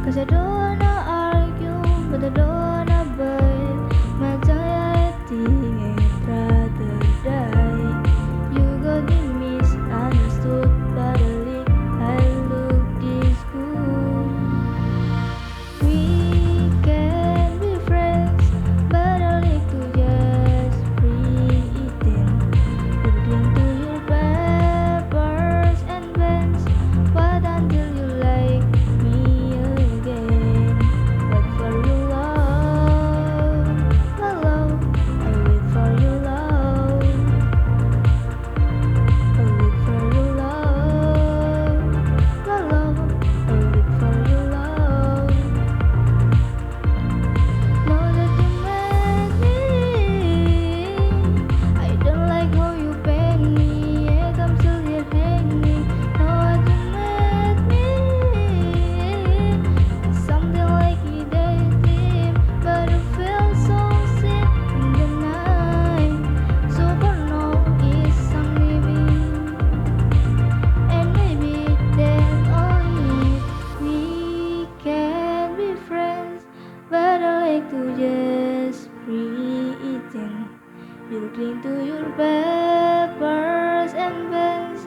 'Cause I don't wanna argue, but I don't wanna bite my tongue. I think I'd rather die. You got me misunderstood, but at least I look this good. We can be friends, but I like to just pretend. You cling to your papers and pens, but until you like me again. But for your love, love, I wait for your love. I wait for your love, love, I wait for your love. Know that you met me. I don't like how you paint me, yet I'm still here hanging. Know that you met me. It's something like a daydream, but it feels so sick in the night. So for now, it's I'm leaving, and maybe that's all you need. We can be friends, but I like to just pretend. You cling to your papers and pens,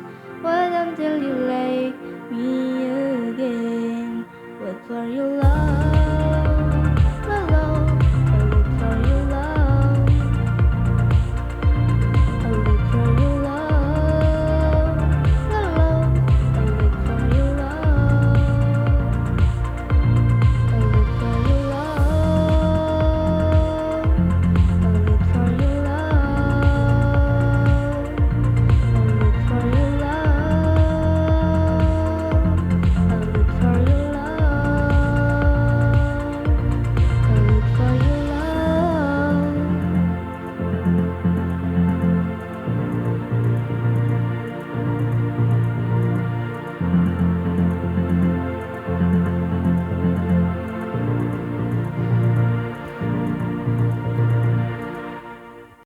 wait until you like me again. Wait for your love.